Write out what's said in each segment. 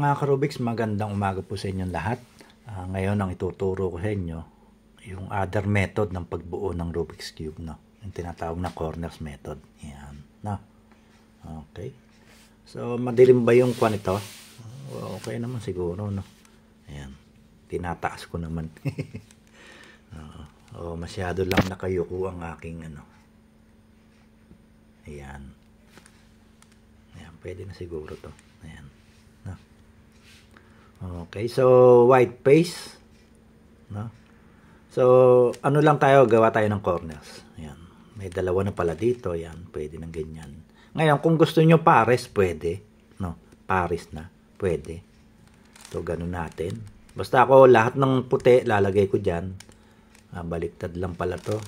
Mga Karubiks, magandang umaga po sa inyong lahat. Ngayon ang ituturo ko sa inyo yung other method ng pagbuo ng Rubik's Cube, no? Yung tinatawag na corners method. Yan, no? Okay. So, madilim ba yung kwan ito? Okay naman siguro, no? Ayan. Tinataas ko naman. Masyado lang nakayuko ang aking ano. Ayan. Ayan, pwede na siguro to. Ayan. No? Okay, so white face. No? So, ano lang tayo, gawa tayo ng corners. Ayan. May dalawa na pala dito. Ayan, pwede ng ganyan. Ngayon, kung gusto nyo pares, pwede. No? Pares na. Pwede. So, ganun natin. Basta ako, lahat ng puti, lalagay ko dyan. Baliktad lang pala to.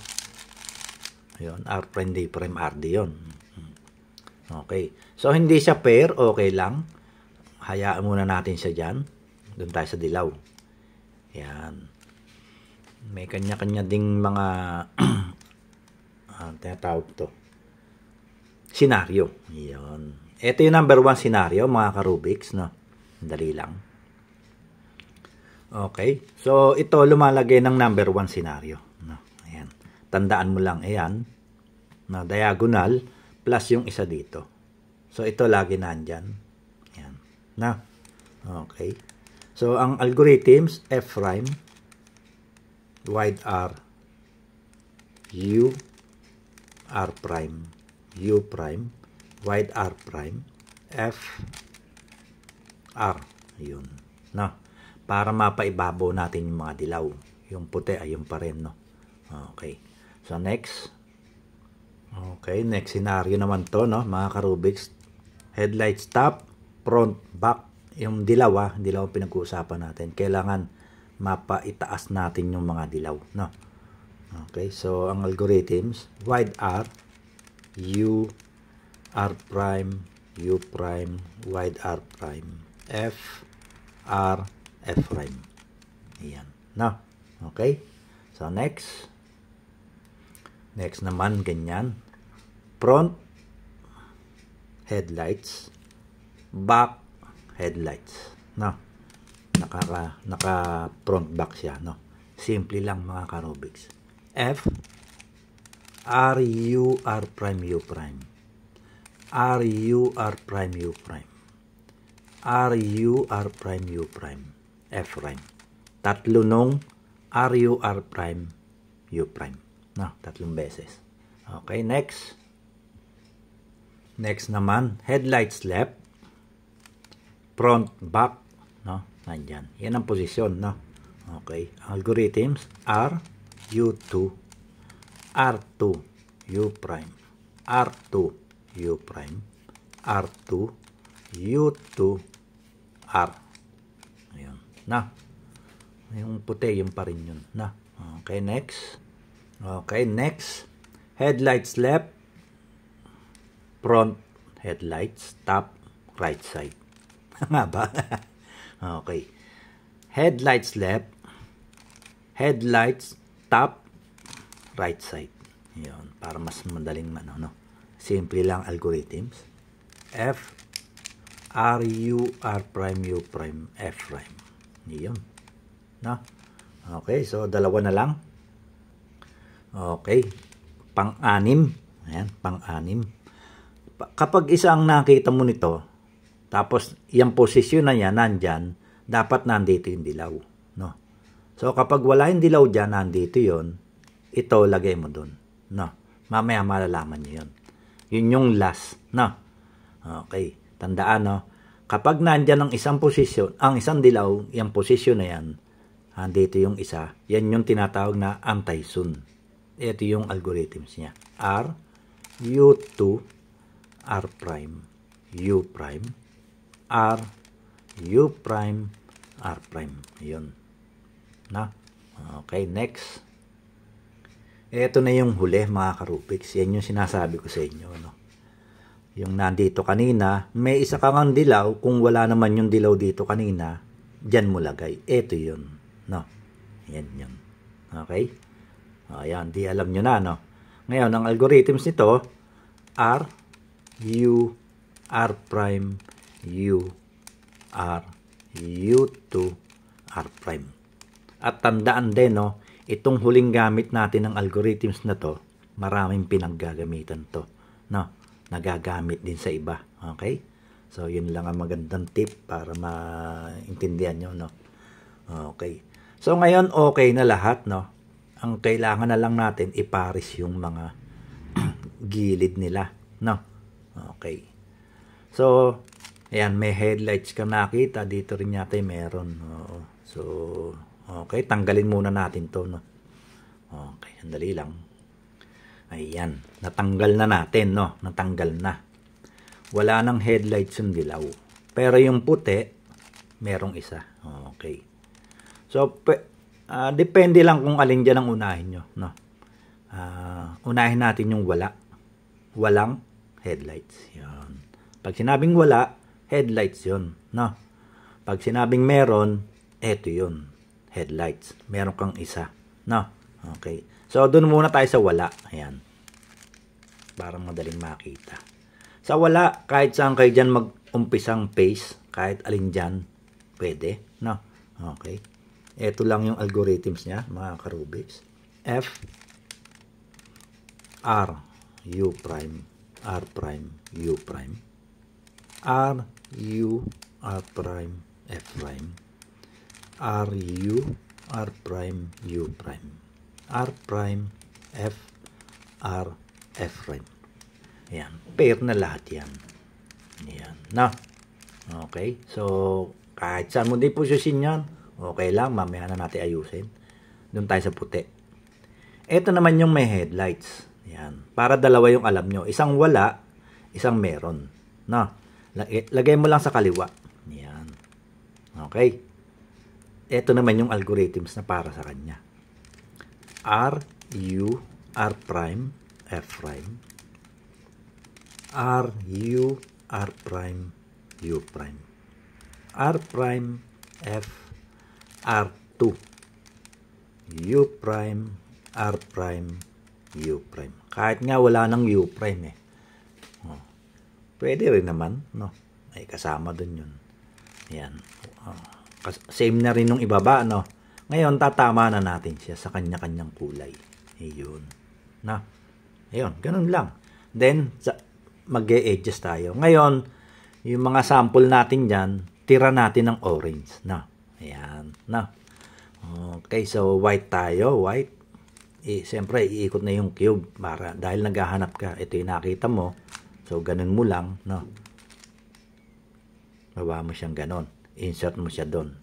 Ayun, R prime, D prime, RD yun. Okay. So, hindi siya pair. Okay lang. Hayaan muna natin siya dyan. Doon tayo sa dilaw. Yan. May kanya-kanya ding mga tinatawag to. Senaryo. Yan. Ito yung number 1 senaryo, mga Karubiks, no? Dali lang. Okay. So, ito lumalagay ng number 1 senaryo. No? Ayan. Tandaan mo lang, ayan. Na diagonal plus yung isa dito. So, ito lagi nandyan. Ayan. Na. Okay. So, ang algorithms, F prime, wide R, U, R prime, U prime, wide R prime, F, R. Yun. No? Para mapaibabaw natin yung mga dilaw. Yung puti ay yung pa rin, no? Okay. So, next. Okay, next scenario naman to, no? Mga Karubiks. Headlight stop, front, back. Yung dilaw, dilaw pinag-uusapan natin. Kailangan mapaitaas natin yung mga dilaw, no? Okay, so ang algorithms, wide R, U, R prime, U prime, wide R prime, F, R, F prime. Ayan, no? Okay, so next. Next naman, ganyan. Front, headlights, back, headlights, no? Naka front back siya, no? Simple lang, mga Karubiks. F, R, U, R prime, U prime. R, U, R prime, U prime. R, U, R prime, U prime. F prime. Tatlo nung R, U, R prime, U prime. No, tatlong beses. Okay, next. Next naman, headlights left, front, back, no? Nandyan. Yan ang posisyon, no? Okay. Algorithms, R, U2, R2, U prime, R2, U prime, R2, U2, R. Ayun. Na. Yung puti, yung pa rin yun. Na. Okay, next. Okay, next. Headlights left, front, headlights, top, right side. Nga ba? Okay. Headlights left, headlights top, right side. Yun, para mas madaling no? Simple lang algorithms. F, R, U, R prime, U prime, F prime. Yun. No? Okay, so dalawa na lang. Okay. Pang-anim. Ayan, pang-anim. Kapag isa ang nakita mo nito, tapos yung posisyon na yan, nandyan, dapat nandito yung dilaw. No? So, kapag wala yung dilaw dyan, nandito yun, ito, lagay mo dun. No? Mamaya malalaman nyo yun. Yun yung last. No? Okay. Tandaan, no? Kapag nandyan ang isang posisyon, ang isang dilaw, yung posisyon na yan, nandito yung isa, yan yung tinatawag na anti-sun. Ito yung algorithms niya. R, U2, R prime, U prime, R, U prime, R prime. Yun. Na? Okay, next. Ito na yung huli, mga Karubiks. Yan yung sinasabi ko sa inyo, no? Yung nandito kanina, may isa kang dilaw. Kung wala naman yung dilaw dito kanina, dyan mo lagay. Ito yun. No? Yan yun. Okay? Ayan, di alam nyo na, no? Ngayon, ang algorithms nito, R, U, R prime, U, R, U2, R prime. At tandaan din, no, itong huling gamit natin ng algorithms na to, maraming pinaggagamitan to, no, nagagamit din sa iba. Okay? So, yun lang ang magandang tip para maintindihan nyo, no. Okay. So, ngayon, okay na lahat, no. Ang kailangan na lang natin, iparis yung mga gilid nila, no. Okay. So, ayan, may headlights ka nakita. Dito rin yata meron. So, okay, tanggalin muna natin to, no. Okay, sandali lang. Ayan, natanggal na natin, no. Natanggal na. Wala nang headlights yung dilaw. Pero yung puti, merong isa. Okay. So, depende lang kung alin dyan ang unahin nyo, no. Unahin natin yung wala. Walang headlights. Yan. Pag sinabing wala, headlights yun, no. Pag sinabing meron, eto yun, headlights. Meron kang isa, no. Okay. So, doon muna tayo sa wala. Ayan. Parang madaling makita. Sa wala, kahit saan kayo dyan mag-umpisang pace, kahit alin dyan, pwede, no. Okay. Ito lang yung algorithms niya, mga ka-Rubik's. F, R, U prime, R prime, U prime. R, U, R prime, F prime. R, U, R prime, U prime. R prime, F, R, F prime. Ayan. Pair na lahat yan. Ayan. Na. Okay. So, kahit saan mo din posisyon yan, okay lang. Mamaya na natin ayusin. Doon tayo sa puti. Ito naman yung may headlights. Ayan. Para dalawa yung alam nyo. Isang wala, isang meron. Na. Lagay mo lang sa kaliwa. Ayan. Okay. Ito naman yung algorithms na para sa kanya. R, U, R prime, F prime. R, U, R prime, U prime. R prime, F, R2. U prime, R prime, U prime. Kahit nga wala ng U prime eh. Oh. Pwede rin naman, no? Ay kasama dun yun. Ayan. Oh. Same na rin nung ibaba, no? Ngayon, tatama na natin siya sa kanya-kanyang kulay. Ayun. Na? Ayun, ganun lang. Then, mag-e-adjust tayo. Ngayon, yung mga sample natin dyan, tira natin ng orange. Na? Ayan. Na? Okay, so white tayo. White. Siyempre, iikot na yung cube. Dahil naghahanap ka, ito yung nakita mo. So, ganun mo lang. No? Baba mo siyang ganun. Insert mo siya doon.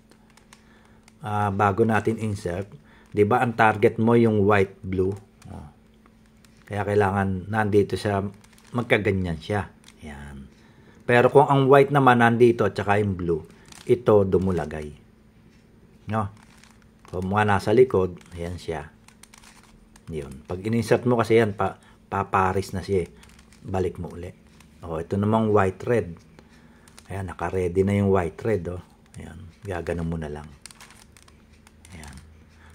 Bago natin insert, di ba ang target mo yung white, blue? Kaya kailangan nandito siya, magkaganyan siya. Ayan. Pero kung ang white naman nandito at saka yung blue, ito dumulagay. No? Kung mga nasa likod, ayan siya. Yun. Pag in-insert mo kasi yan, paparis na siya. Balik mo uli. Ito namang white, red. Ayan, naka-ready na yung white, red. Ayan, gaganon mo na lang. Ayan.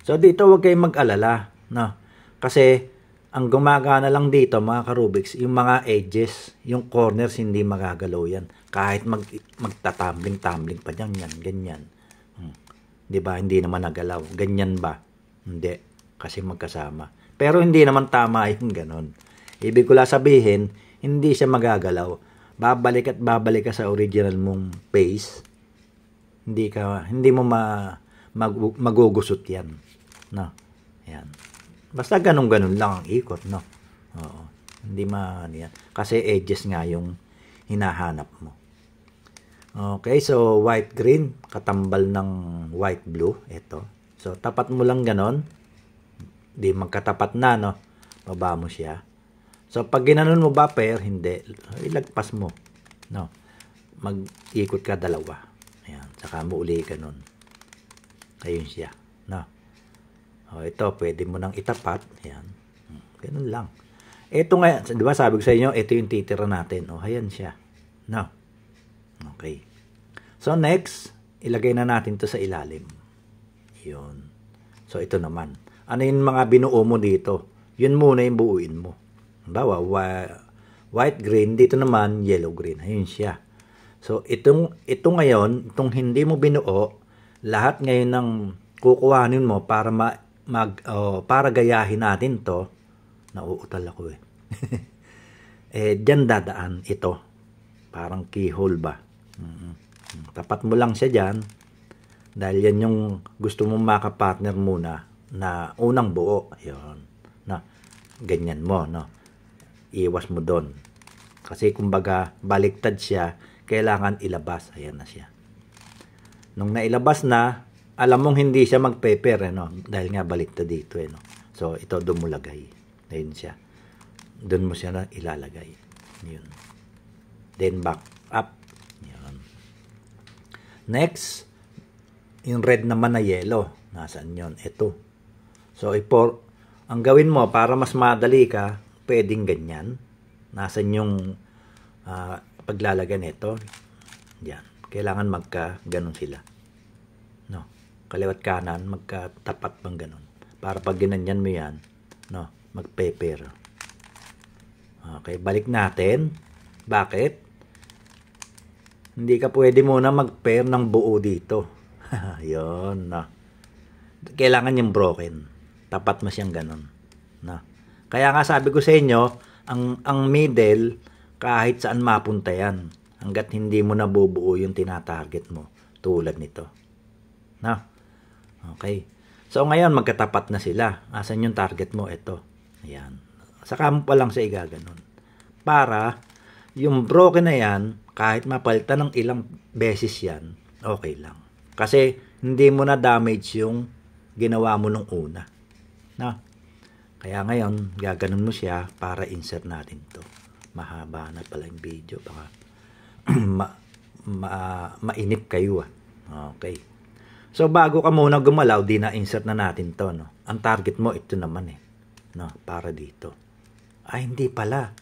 So, dito huwag kayong mag-alala. No? Kasi, ang gumagana lang dito, mga ka-Rubik's, yung mga edges, yung corners, hindi magagalaw yan. Kahit magtatumbling-tumbling pa dyan, yan, ganyan. Diba? Hindi naman nagalaw. Ganyan ba? Hindi. Kasi magkasama. Pero hindi naman tama yung ganon. Ibig ko lang sabihin, hindi siya magagalaw. Babalik at babalik ka sa original mong pace. Hindi mo magugusot yan. No? Yan. Basta ganun-ganun lang ang ikot, no? Oo. Hindi yan. Kasi edges nga yung hinahanap mo. Okay, so white-green, katambal ng white-blue. Ito. So, tapat mo lang ganon. Di magkatapat na, no? Baba mo siya. So, pag ginanon mo ba, pair, hindi. Ilagpas mo. No? Mag-ikot ka dalawa. Ayan. Saka mo uli ganon. Ayun siya. No? Ito, pwede mo nang itapat. Ayan. Ganun lang. Ito nga, di ba sabi ko sa inyo, ito yung titira natin. Ayan siya. No? Okay. So, next, ilagay na natin to sa ilalim. Yun. So, ito naman. Ano yung mga binuo mo dito? Yun muna yung buuin mo. Bawa, white, green. Dito naman, yellow, green. Ayun siya. So, ito ngayon, itong hindi mo binuo, lahat ngayon ng kukuhanin mo para para gayahin natin to, nauutal ako eh. Diyan dadaan ito. Parang keyhole ba? Tapat mo lang siya dyan. Dahil yan yung gusto mong makapartner muna na unang buo. Ayun. Na, ganyan mo, no? Iwas mo doon. Kasi kumbaga, baliktad siya, kailangan ilabas. Ayan na siya. Nung nailabas na, alam mong hindi siya mag-paper, no? Dahil nga baliktad dito, no? So, ito doon mo lagay. Ayun siya. Doon mo siya na ilalagay. Yun. Then, back up. Yun. Next, yung red naman na yellow. Nasaan yun? Ito. So, ang gawin mo, para mas madali ka, pwedeng ganyan. Nasaan yung paglalagay nito? Yan. Kailangan ganon sila. No. Kaliwat kanan, magkatapat bang ganon. Para pag ginanyan mo yan, no, mag-paper. Okay, balik natin. Bakit? Hindi ka pwede muna mag-pair ng buo dito. Yun, no. Kailangan yung broken. Tapat mo siyang ganon. No. Kaya nga sabi ko sa inyo, ang middle, kahit saan mapunta yan. Hanggat hindi mo nabubuo yung tinatarget mo. Tulad nito. No. Okay. So, ngayon, magkatapat na sila. Asan yung target mo? Ito. Ayan. Saka mo pa lang siya igaganon. Para, yung broken na yan, kahit mapalitan ng ilang beses yan, okay lang. Kasi, hindi mo na damage yung ginawa mo nung una. No? Kaya ngayon, gaganon mo siya para insert natin to. Mahaba na pala yung video. Baka mainip kayo. Okay. So, bago ka muna gumalaw, di na-insert na natin to. No? Ang target mo, ito naman eh. No? Para dito. Ay, hindi pala.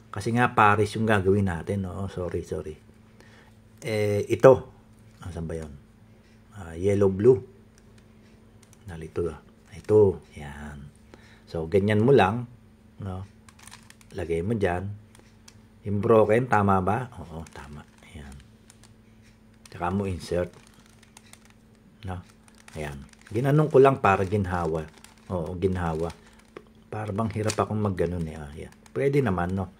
Kasi nga, pares yung gagawin natin. No? Sorry. Ito. Saan ba yun? Yellow-blue. Nalito. Ito. Yan. So, ganyan mo lang. No? Lagay mo dyan. Yung broken, tama ba? Oo, tama. Ayan. Tsaka mo insert. No? Ayan. Ginanong ko lang para ginhawa. Oo, ginhawa. Para bang hirap akong magganon eh. Ayan. Pwede naman, no?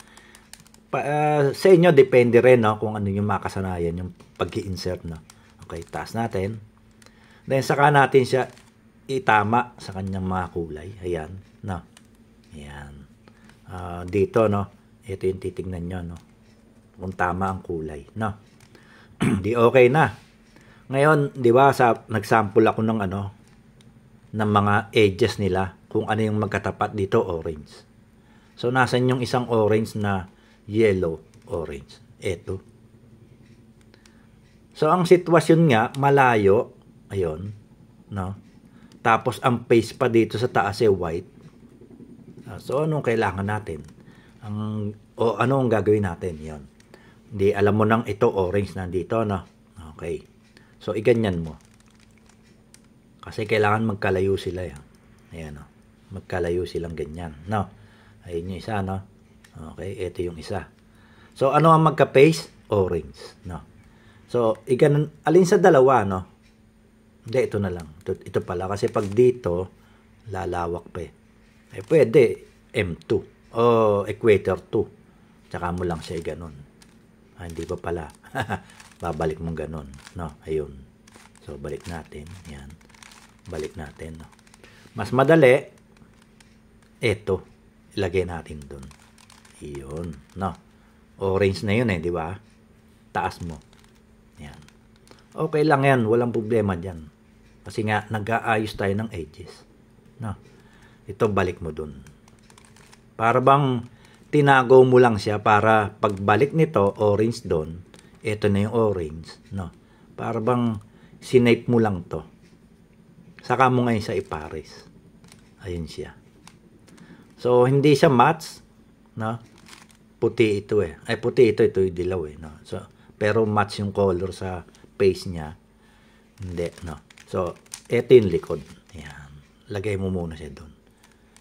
Sa inyo, depende rin, no? Kung ano yung makasanayan, yung pag-i-insert, no? Okay, taas natin. Then, saka natin siya itama sa kanyang mga kulay. Ayan, no? Ayan. Dito, no? Ito yung titignan nyo, no? Kung tama ang kulay, no? Di okay na. Ngayon, di ba, nagsample ako ng ng mga edges nila, kung ano yung magkatapat dito, orange. So, nasan yung isang orange na yellow, orange? Ito. So, ang sitwasyon nga, malayo, ayun, no? Tapos, ang face pa dito sa taas ay white. So, anong kailangan natin? Anong gagawin natin? Yan. Hindi, alam mo nang ito, orange nandito, no? Okay. So, iganyan mo. Kasi kailangan magkalayo sila, yan. Ayan, no? Magkalayo silang ganyan, no? Ayun yung isa, no? Okay, ito yung isa. So, ano ang magka-face? Orange, no? So, alin sa dalawa, no? Hindi, ito na lang. Ito pala. Kasi pag dito, lalawak pa eh. Pwede, M2. O, equator 2. Tsaka mo lang siya ganon. Hindi pa pala. Babalik mong ganon. No, ayun. So, balik natin. Yan. Balik natin, no? Mas madali, ito. Ilagay natin dun. Iyon, no? Orange na yun eh, di ba? Taas mo. Yan. Okay lang yan. Walang problema dyan. Kasi nga, nag-aayos tayo ng edges. No? Ito, balik mo dun. Para bang tinago mo lang siya para pagbalik nito, orange dun, ito na yung orange. No? Para bang sinape mo lang to. Saka mo ngayon sa ipares. Ayun siya. So, hindi siya match. No? Puti ito eh. Ay, puti ito. Ito yung dilaw eh. No? So, pero match yung color sa face niya. Hindi, no? So, ito yung likod. Ayan. Lagay mo muna siya doon.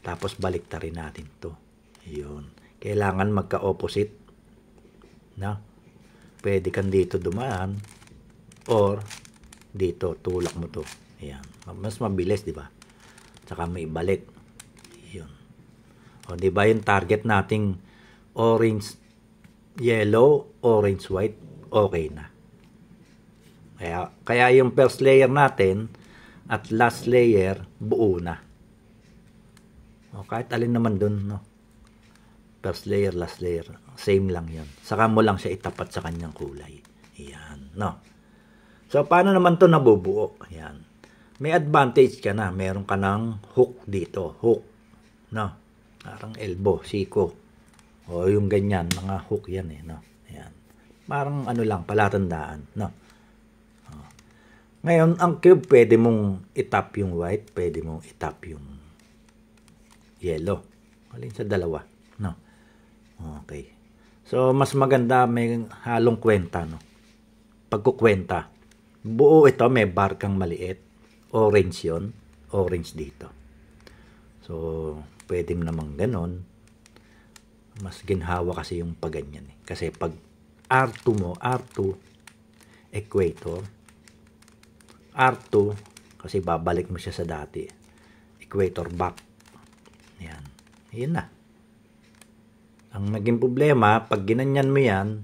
Tapos, balik ta rin natin to. Ayun. Kailangan magka-opposite. No? pwede kang dito dumaan or dito, tulak mo to. Ayan. Mas mabilis, di ba? Tsaka may balik. Yun. O, di ba yung target nating orange, yellow, orange, white, okay na. Kaya yung first layer natin at last layer, buo na. O, kahit alin naman dun, no? First layer, last layer, same lang yun. Saka mo lang siya itapat sa kanyang kulay. Ayan, no? So, paano naman to nabubuo? Ayan. May advantage ka na. Meron ka ng hook dito. Hook. No? Parang elbow, siko. O, yung ganyan. Mga hook yan eh, no? Ayan. Parang ano lang, palatandaan, no? Ngayon, ang cube, pwede mong itap yung white, pwede mong itap yung yellow. Alin sa dalawa, no? Okay. So, mas maganda may halong kwenta, no? Pagkukwenta. Buo ito, may bar kang maliit. Orange yon, orange dito. So, pwede namang ganon. Mas ginhawa kasi yung paganyan eh. Kasi pag R2 mo, R2, equator, R2, kasi babalik mo siya sa dati. Equator back. Yan. Yan na. Ang naging problema, pag ginanyan mo yan,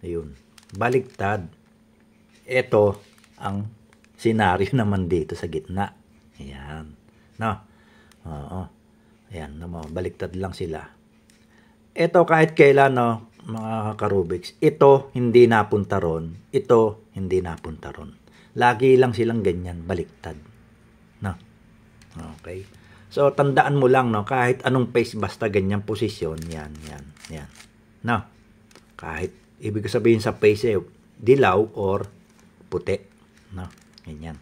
ayun, baliktad. Ito, ang senaryo naman dito sa gitna. Ayan. No? Oo. Ayan, baliktad lang sila. Ito, kahit kailan, no, mga Karubiks, ito, hindi napunta ron. Ito, hindi napunta ron. Lagi lang silang ganyan, baliktad. No? Okay. So, tandaan mo lang, no, kahit anong face, basta ganyang posisyon, yan. No? Kahit, ibig sabihin sa face, dilaw or puti. No? Ganyan.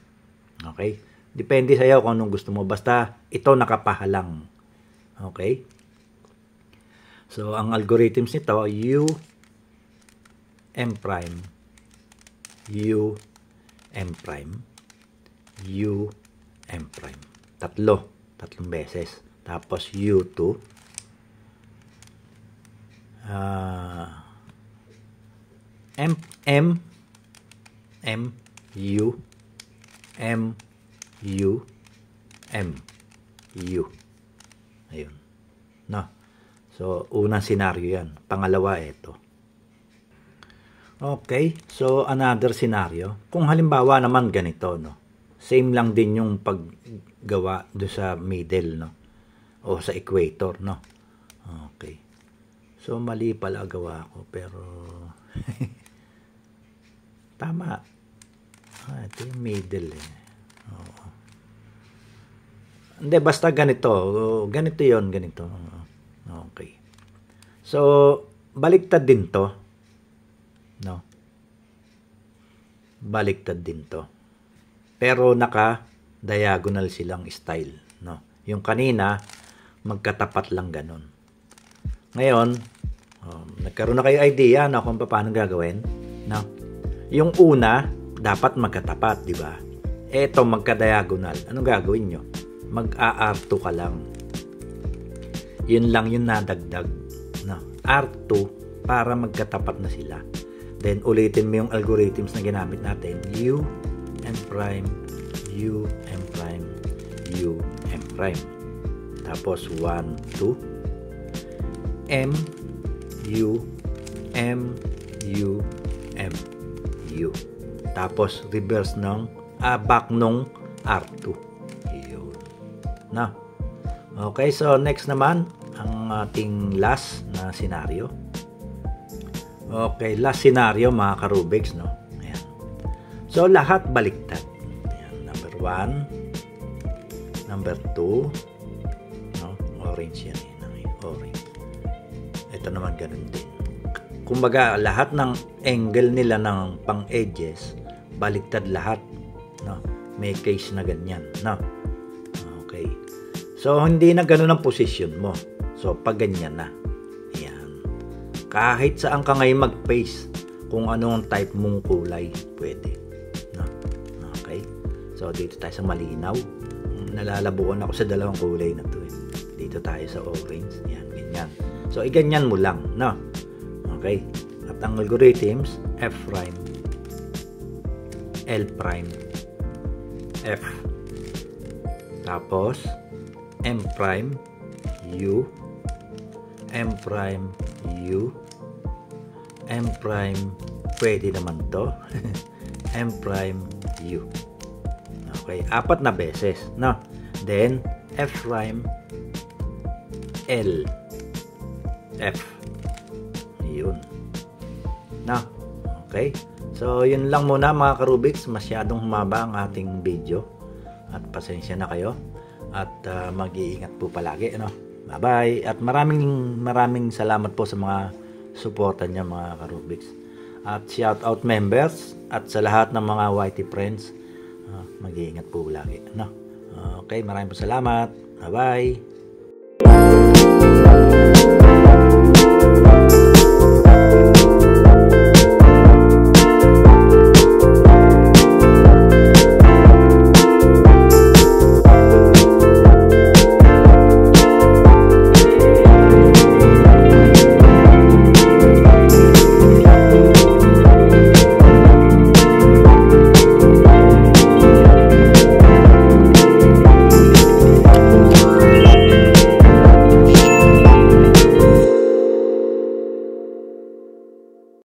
Okay? Depende sa'yo kung anong gusto mo. Basta, ito nakapahalang. Okay? So, ang algorithms nito, U, M prime, U, M prime, U, M prime. Tatlong beses. Tapos U2, M, U, M, U, M, U. Ayun. No? So, unang senaryo yan. Pangalawa, ito. Okay. So, another scenario. Kung halimbawa naman ganito, no? Same lang din yung paggawa do sa middle, no? O sa equator, no? Okay. So, mali pala gawa ko, pero tama. Ito yung middle, eh. Oo. Hindi, basta ganito. Ganito yon, ganito. Okay. So, baliktad din to. No? Baliktad din to. Pero naka-diagonal silang style. No? Yung kanina, magkatapat lang ganun. Ngayon, nagkaroon na kayo idea no, kung paano gagawin. No? Yung una, dapat magkatapat, di ba? Eto, magka-diagonal. Anong gagawin nyo? Mag-R2 ka lang. Yun lang yung nadagdag. No? R2 para magkatapat na sila. Then, ulitin mo yung algorithms na ginamit natin. U, M prime, U, M prime, U, M prime. Tapos, 1, 2. M, U, M, U, M, U. Tapos, reverse ng, back nung R2. Yun. Na. Okay, so next naman, ang ating last na scenario. Okay, last scenario mga Karubiks, no? Ayan. So, lahat baliktad. Ayan, number 1, number 2, no? Orange yan, orange. Ito naman ganun din. Kumbaga, lahat ng angle nila ng pang-edges, baliktad lahat, no? May case na ganyan, no? Okay. So, hindi na ganun ang position mo. So, pag ganyan na. Kahit saan ka ngayon mag-paste, kung anong type mong kulay, pwede. No? Okay? So, dito tayo sa malinaw. Nalalabuan ako sa dalawang kulay na to. Dito tayo sa orange. Yan, ganyan. So, iganyan mo lang. No? Okay? ang algorithms, F prime, L prime, F. Tapos, M prime, U, M prime, U, M prime, pwede naman to, M prime, U. Okay, 4 na beses, no? Then, F prime, L, F. Yun. No? Okay? So, yun lang muna mga ka-Rubiks. Masyadong humaba ang ating video. At pasensya na kayo. At mag-iingat po palagi. Ano? Bye-bye. At maraming salamat po sa mga suporta niya mga ka-Rubiks. At shout out members at sa lahat ng mga YT friends. Mag-iingat po lagi. No? Okay, maraming po salamat. Bye-bye.